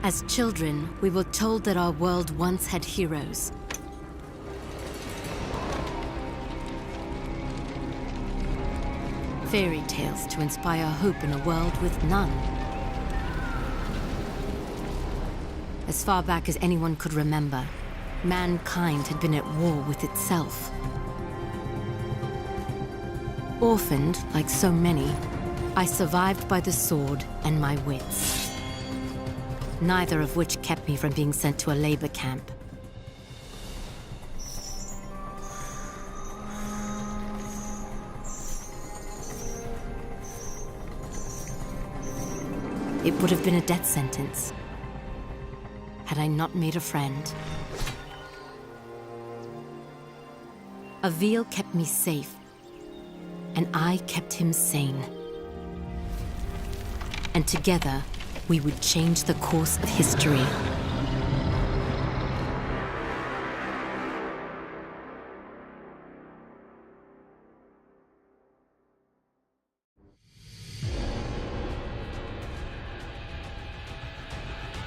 As children, we were told that our world once had heroes. Fairy tales to inspire hope in a world with none. As far back as anyone could remember, mankind had been at war with itself. Orphaned, like so many, I survived by the sword and my wits. Neither of which kept me from being sent to a labor camp. It would have been a death sentence had I not made a friend. Avil kept me safe, and I kept him sane. And together, we would change the course of history.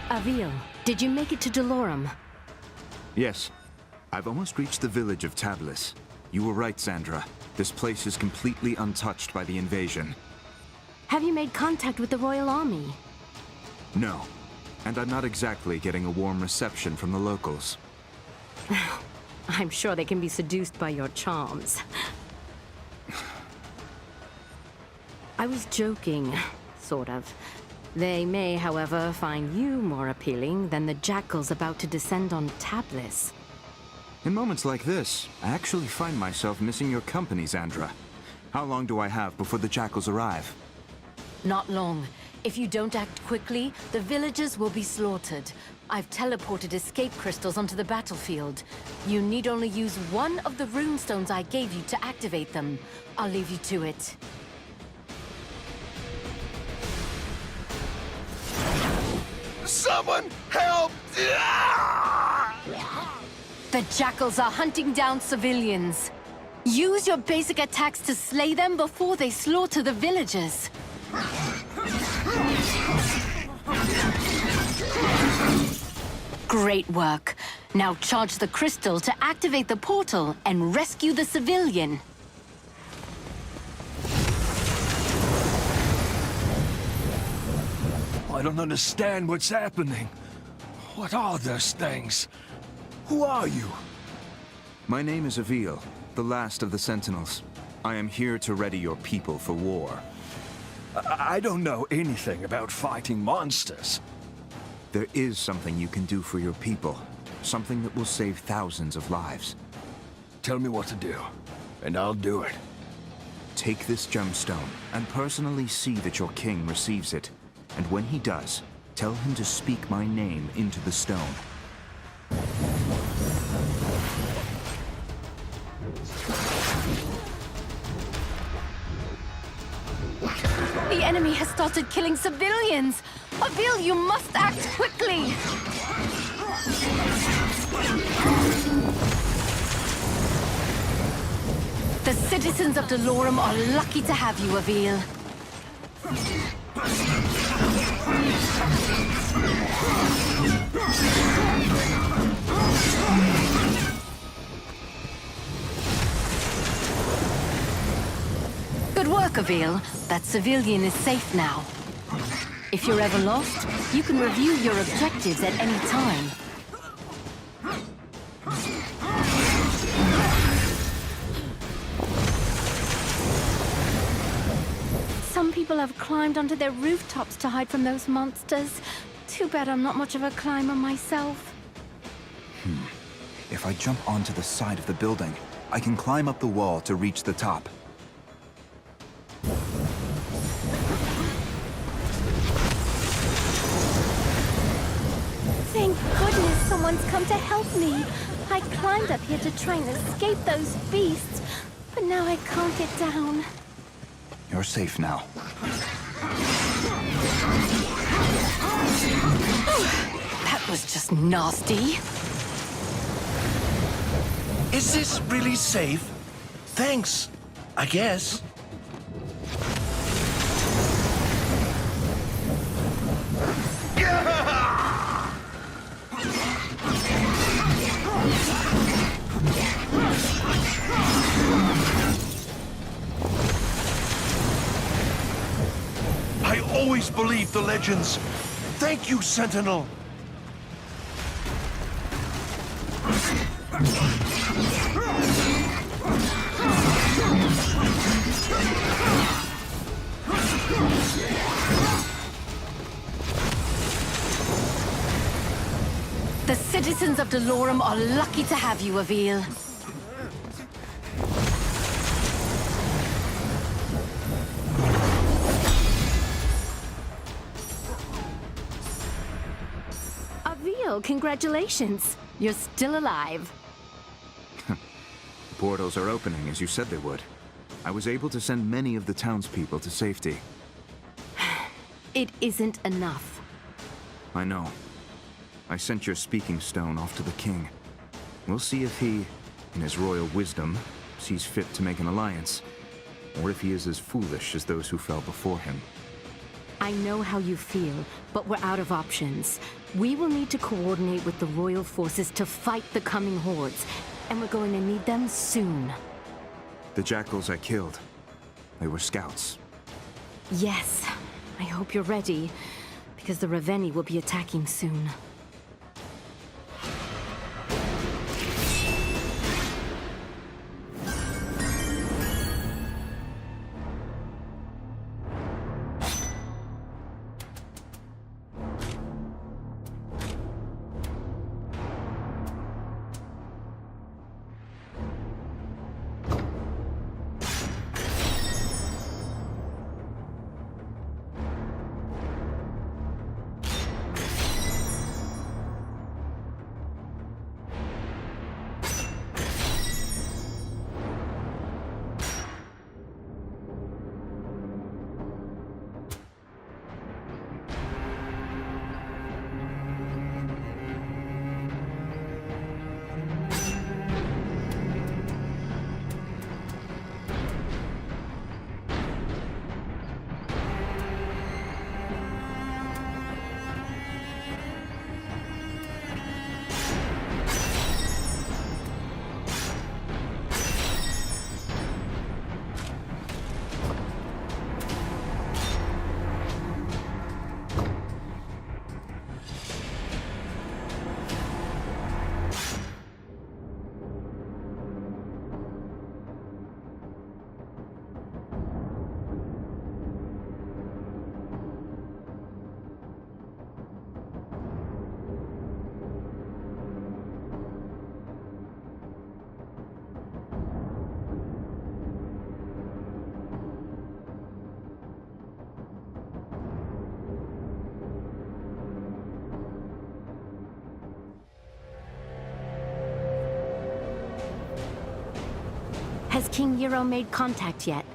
Avil, did you make it to Delorum? Yes. I've almost reached the village of Tablis. You were right, Sandra. This place is completely untouched by the invasion. Have you made contact with the Royal Army? No. And I'm not exactly getting a warm reception from the locals. I'm sure they can be seduced by your charms. I was joking, sort of. They may, however, find you more appealing than the jackals about to descend on Tablis. In moments like this, I actually find myself missing your company, Sandra. How long do I have before the jackals arrive? Not long. If you don't act quickly, the villagers will be slaughtered. I've teleported escape crystals onto the battlefield. You need only use one of the runestones I gave you to activate them. I'll leave you to it. Someone help! The jackals are hunting down civilians. Use your basic attacks to slay them before they slaughter the villagers. Great work. Now charge the crystal to activate the portal and rescue the civilian. I don't understand what's happening. What are those things? Who are you? My name is Avil, the last of the Sentinels. I am here to ready your people for war. I don't know anything about fighting monsters. There is something you can do for your people. Something that will save thousands of lives. Tell me what to do, and I'll do it. Take this gemstone and personally see that your king receives it. And when he does, tell him to speak my name into the stone. The enemy has started killing civilians! Avil, you must act quickly! The citizens of Delorum are lucky to have you, Avil. Good work, Avil. That civilian is safe now. If you're ever lost, you can review your objectives at any time. Some people have climbed onto their rooftops to hide from those monsters. Too bad I'm not much of a climber myself. If I jump onto the side of the building, I can climb up the wall to reach the top. Thank goodness someone's come to help me. I climbed up here to try and escape those beasts, but now I can't get down. You're safe now. That was just nasty. Is this really safe? Thanks, I guess. I always believed the legends. Thank you, Sentinel. The citizens of Delorum are lucky to have you, Avil. Avil, congratulations. You're still alive. Portals are opening, as you said they would. I was able to send many of the townspeople to safety. It isn't enough. I know. I sent your speaking stone off to the king. We'll see if he, in his royal wisdom, sees fit to make an alliance, or if he is as foolish as those who fell before him. I know how you feel, but we're out of options. We will need to coordinate with the royal forces to fight the coming hordes, and we're going to need them soon. The jackals I killed, they were scouts. Yes, I hope you're ready, because the Raveni will be attacking soon. Has King Euro made contact yet?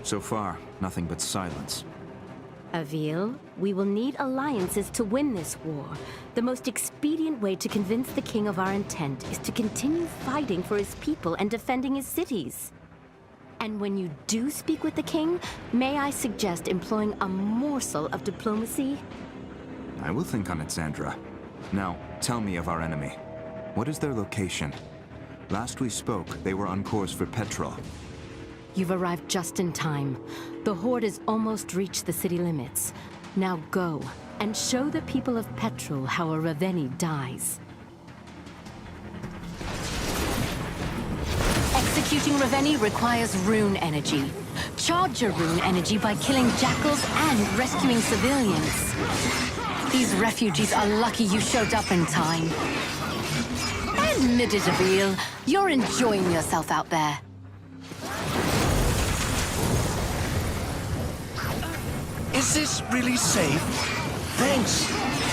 So far, nothing but silence. Avil, we will need alliances to win this war. The most expedient way to convince the king of our intent is to continue fighting for his people and defending his cities. And when you do speak with the king, may I suggest employing a morsel of diplomacy? I will think on it, Sandra. Now, tell me of our enemy. What is their location? Last we spoke, they were on course for Petrol. You've arrived just in time. The Horde has almost reached the city limits. Now go, and show the people of Petrol how a Raveni dies. Executing Raveni requires rune energy. Charge your rune energy by killing jackals and rescuing civilians. These refugees are lucky you showed up in time. Admit it, Avil. You're enjoying yourself out there. Is this really safe? Thanks,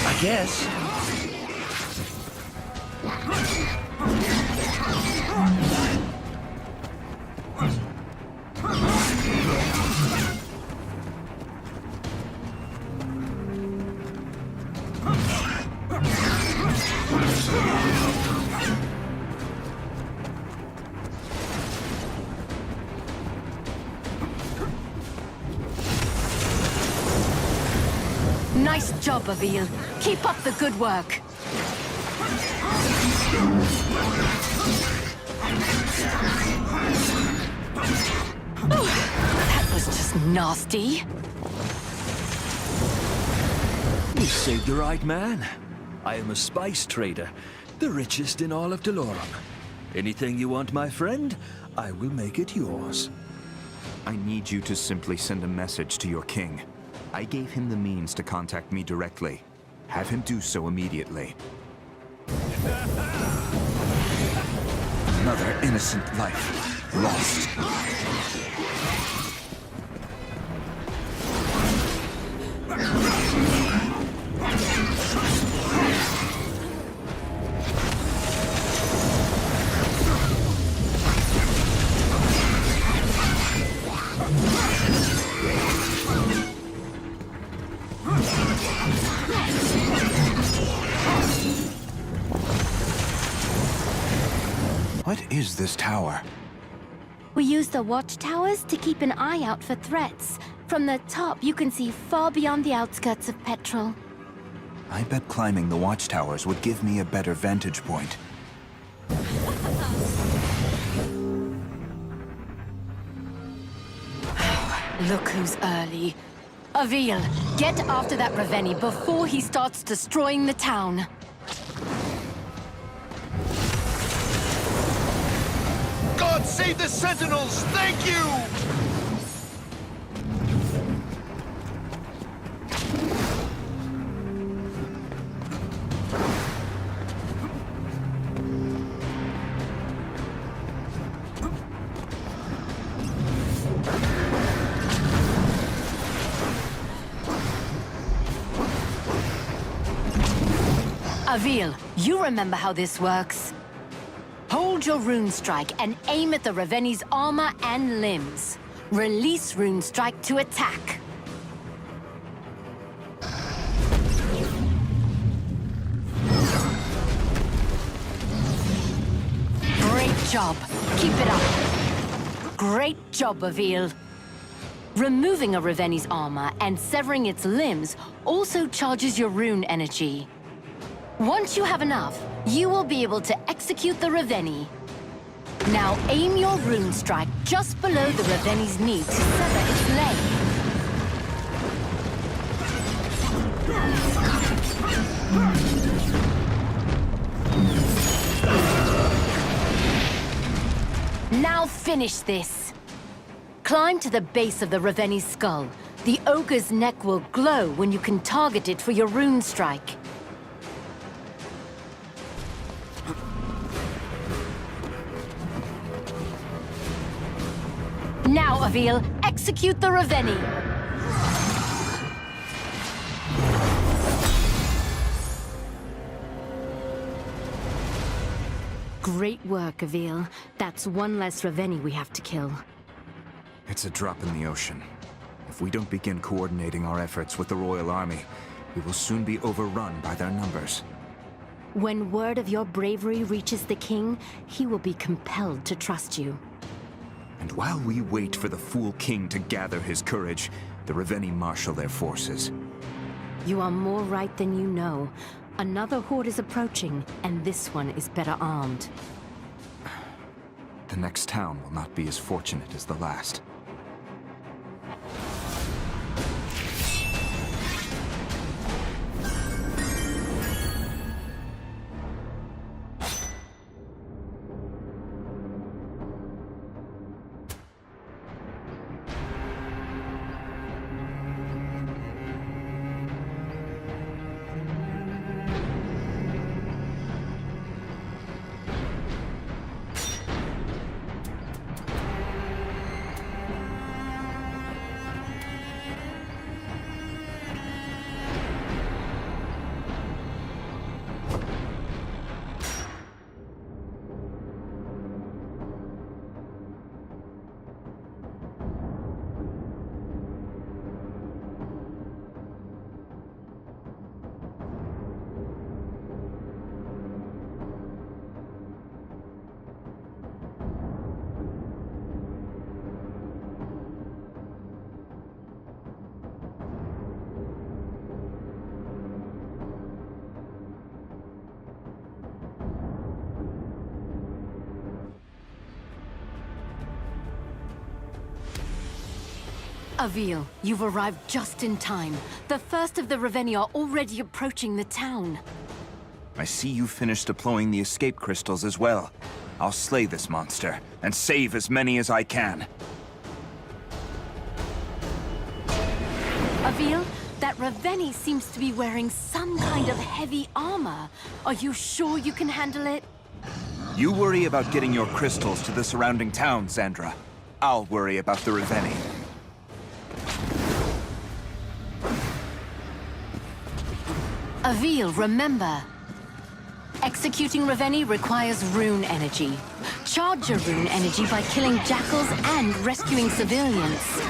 I guess. Nice job, Avil. Keep up the good work. That was just nasty. You saved the right man. I am a spice trader, the richest in all of Delorum. Anything you want, my friend, I will make it yours. I need you to simply send a message to your king. I gave him the means to contact me directly. Have him do so immediately. Another innocent life lost. What is this tower? We use the watchtowers to keep an eye out for threats. From the top, you can see far beyond the outskirts of Petrol. I bet climbing the watchtowers would give me a better vantage point. Look who's early. Avil, get after that Ravenni before he starts destroying the town. God save the Sentinels! Thank you! Avil, you remember how this works. Hold your rune strike and aim at the Ravenni's armor and limbs. Release rune strike to attack. Great job. Keep it up. Great job, Avil. Removing a Ravenni's armor and severing its limbs also charges your rune energy. Once you have enough, you will be able to execute the Ravenni. Now aim your rune strike just below the Ravenni's knee to sever its leg. Now finish this. Climb to the base of the Ravenni's skull. The ogre's neck will glow when you can target it for your rune strike. Now, Avil, execute the Ravenni! Great work, Avil. That's one less Ravenni we have to kill. It's a drop in the ocean. If we don't begin coordinating our efforts with the Royal Army, we will soon be overrun by their numbers. When word of your bravery reaches the king, he will be compelled to trust you. And while we wait for the fool king to gather his courage, the Ravenni marshal their forces. You are more right than you know. Another horde is approaching, and this one is better armed. The next town will not be as fortunate as the last. Avil, you've arrived just in time. The first of the Reveni are already approaching the town. I see you finished deploying the escape crystals as well. I'll slay this monster, and save as many as I can. Avil, that Reveni seems to be wearing some kind of heavy armor. Are you sure you can handle it? You worry about getting your crystals to the surrounding town, Zandra. I'll worry about the Reveni. Avil, remember. Executing Reveni requires rune energy. Charge your rune energy by killing jackals and rescuing civilians.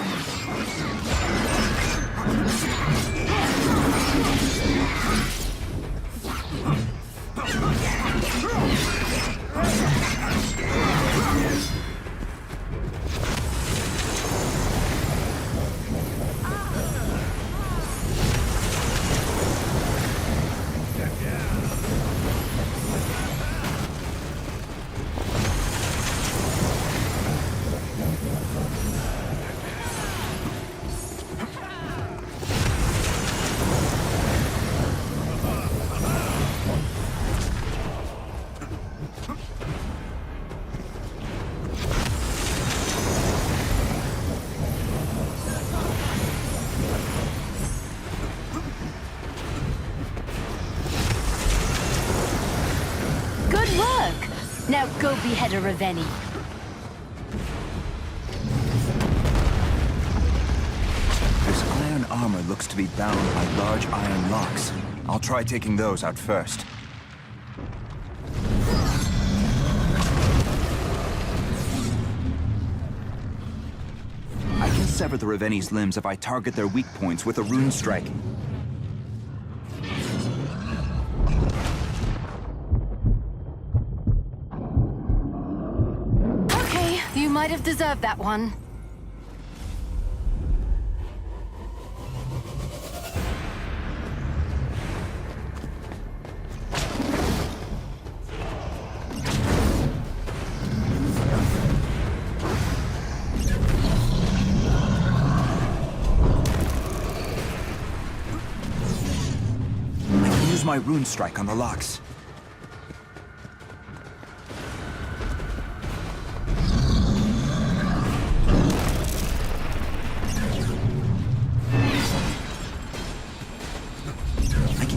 Now go behead a Reveni. This iron armor looks to be bound by large iron locks. I'll try taking those out first. I can sever the Reveni's limbs if I target their weak points with a rune strike. You might have deserved that one. I can use my rune strike on the locks.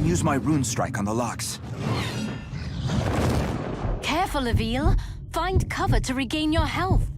Use my rune strike on the locks. Careful, Avil. Find cover to regain your health.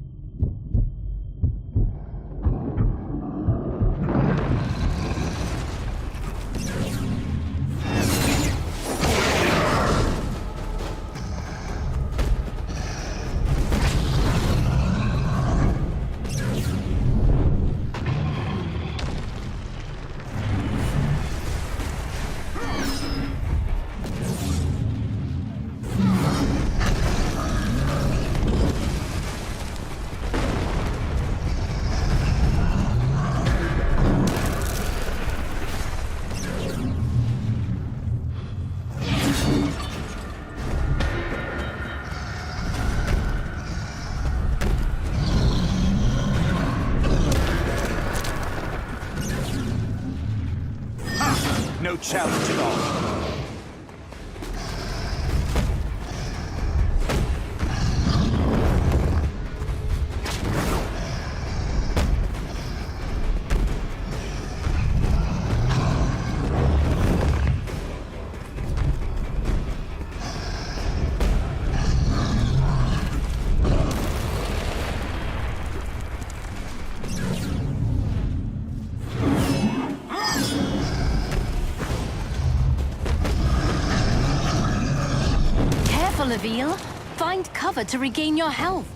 No challenge at all. Avil, find cover to regain your health.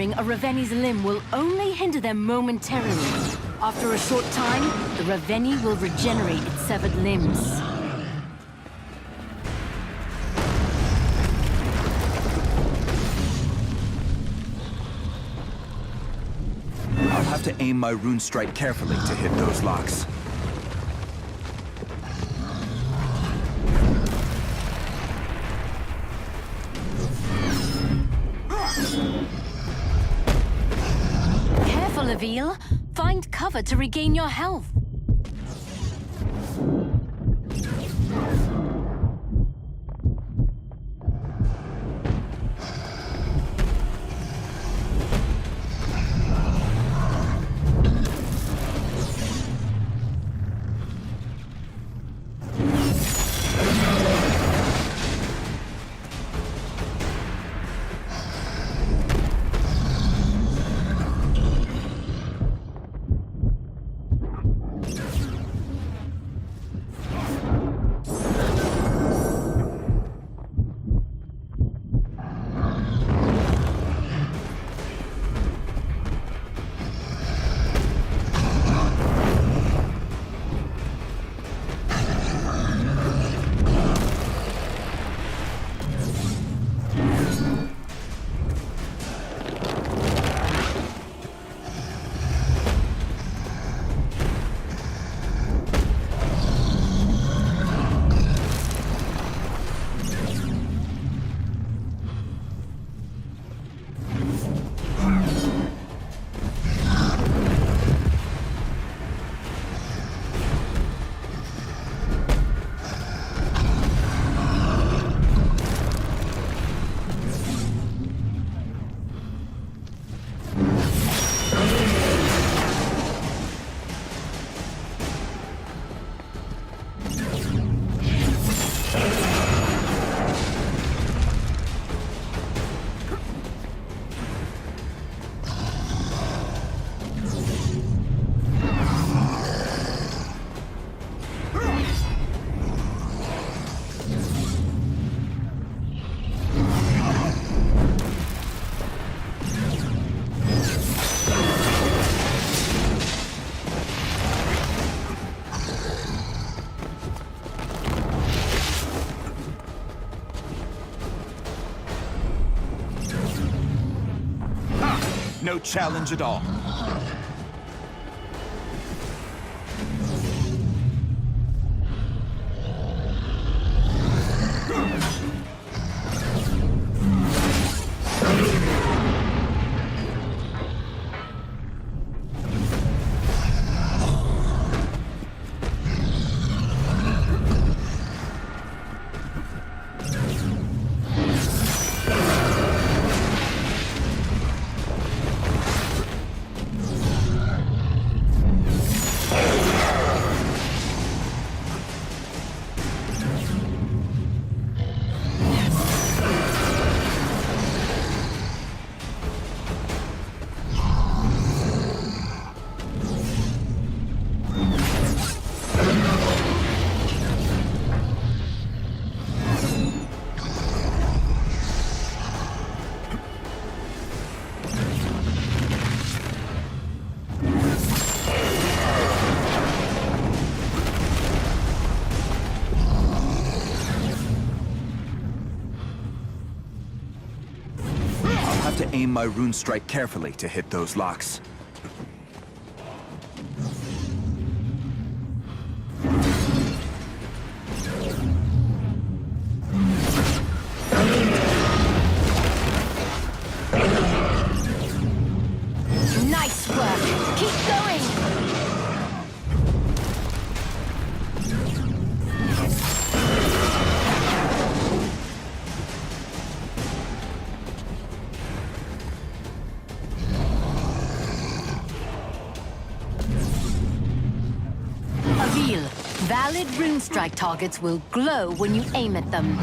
severing a Raveni's limb will only hinder them momentarily. After a short time, the Raveni will regenerate its severed limbs. I'll have to aim my rune strike carefully to hit those locks. Careful, Avil. Find cover to regain your health. No challenge at all. To aim my rune strike carefully to hit those locks. Nice work! Keep going! Valid rune strike targets will glow when you aim at them.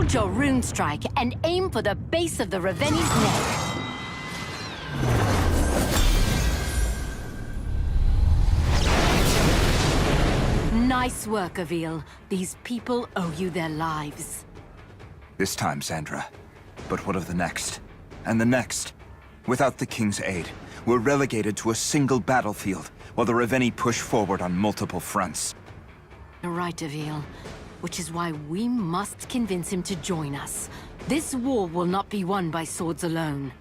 Hold your rune strike and aim for the base of the Raveni's neck. Nice work, Avil. These people owe you their lives. This time, Sandra. But what of the next? And the next? Without the King's aid, we're relegated to a single battlefield, while the Raveni push forward on multiple fronts. You're right, Avil. Which is why we must convince him to join us. This war will not be won by swords alone.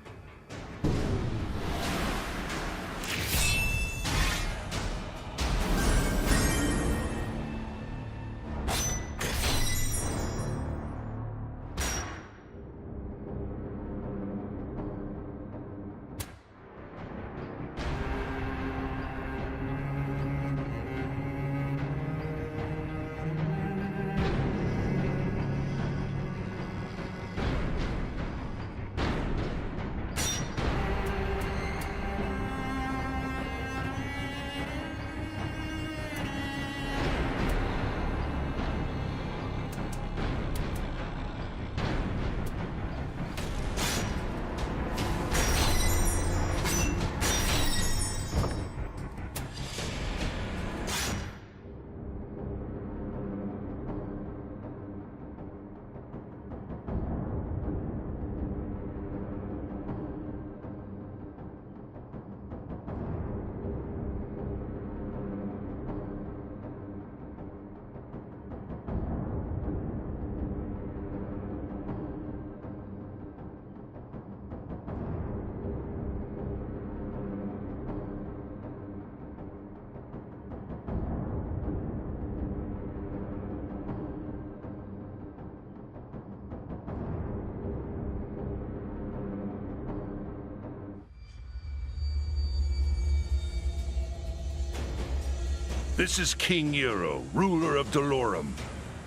This is King Nero, ruler of Dolorum.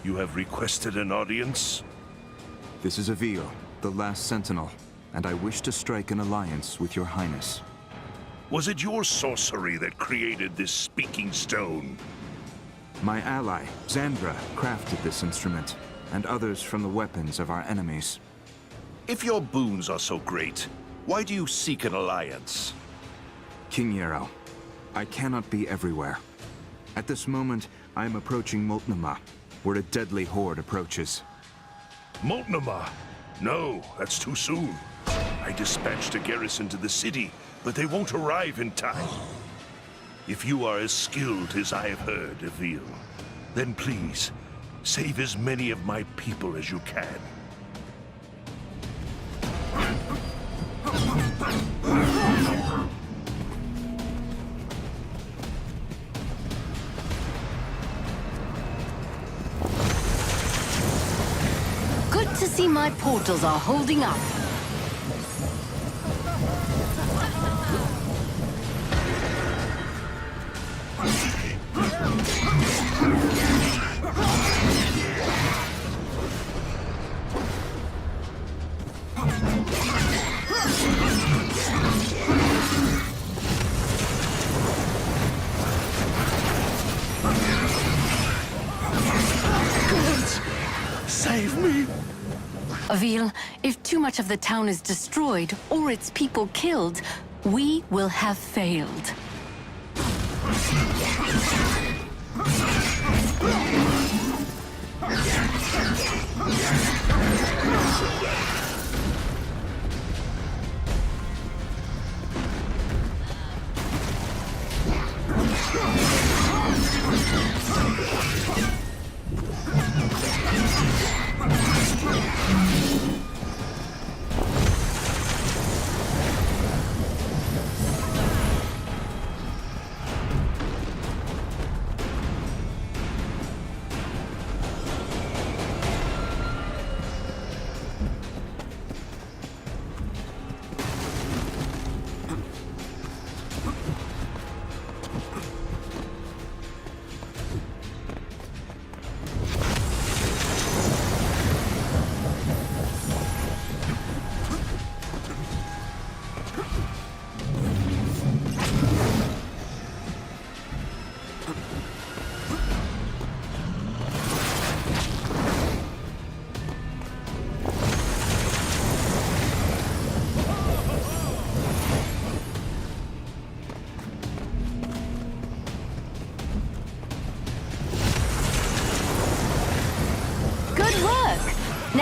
You have requested an audience? This is Avil, the last sentinel, and I wish to strike an alliance with your highness. Was it your sorcery that created this speaking stone? My ally, Xandra, crafted this instrument, and others from the weapons of our enemies. If your boons are so great, why do you seek an alliance? King Nero, I cannot be everywhere. At this moment, I am approaching Multnomah, where a deadly horde approaches. Multnomah? No, that's too soon. I dispatched a garrison to the city, but they won't arrive in time. If you are as skilled as I have heard, Avil, then please, save as many of my people as you can. Good to see my portals are holding up. Save me! Avil, if too much of the town is destroyed or its people killed, we will have failed.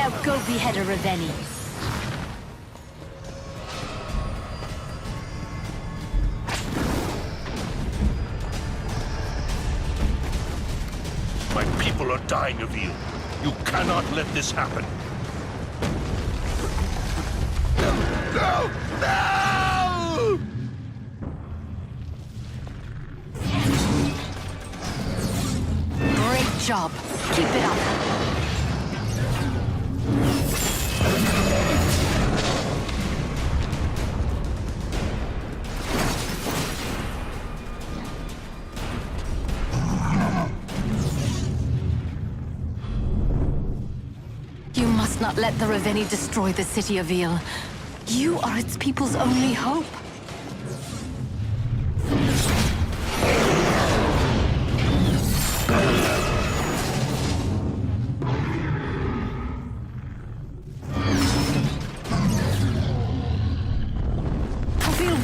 Now go behead a Raveni. My people are dying of you. You cannot let this happen. No! No! Great job. Keep it up. You must not let the Raveni destroy the city of Eel. You are its people's only hope.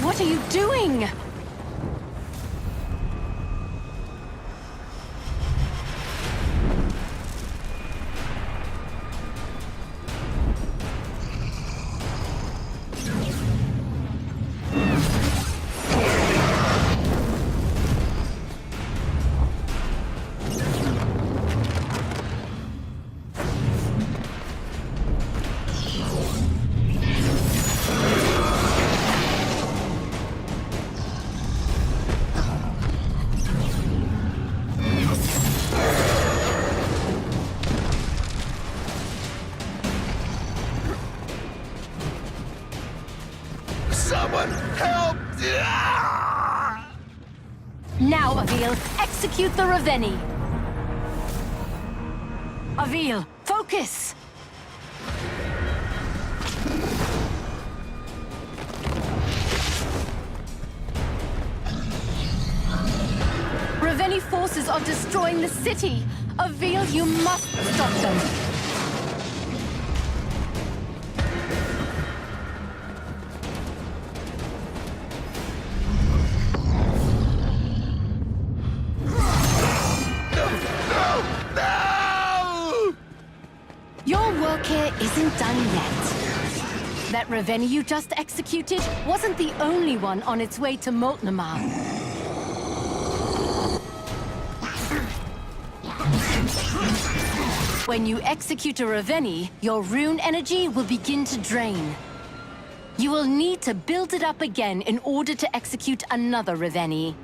What are you doing? Someone help! Now, Avil, execute the Raveni. Avil, focus! Raveni forces are destroying the city. Avil, you must stop them. Your work here isn't done yet. That Raveni you just executed wasn't the only one on its way to Moltnamar. When you execute a Raveni, your rune energy will begin to drain. You will need to build it up again in order to execute another Raveni.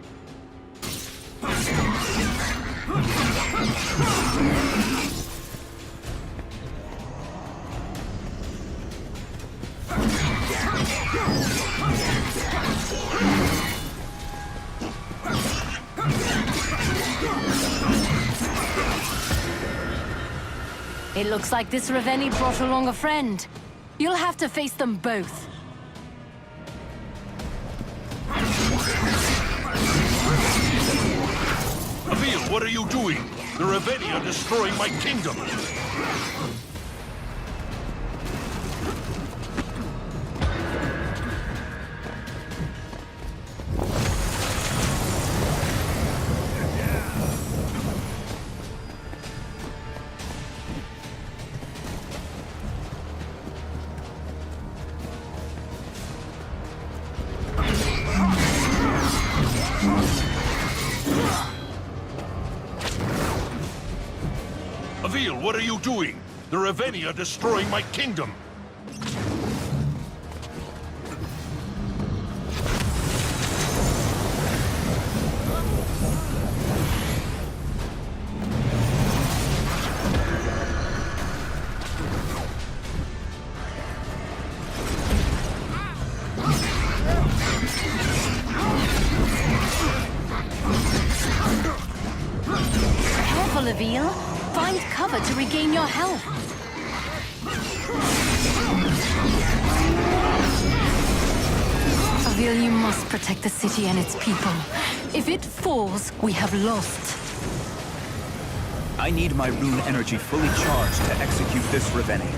It looks like this Raveni brought along a friend. You'll have to face them both. Avil, what are you doing? The Raveni are destroying my kingdom. Avil, what are you doing? The Raveni are destroying my kingdom. Careful, Avil. Find cover to regain your health. Avil, you must protect the city and its people. If it falls, we have lost. I need my rune energy fully charged to execute this Raveni.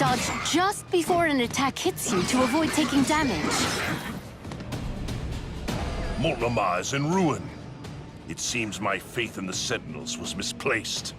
Dodge just before an attack hits you to avoid taking damage. Multnomah is in ruin. It seems my faith in the Sentinels was misplaced.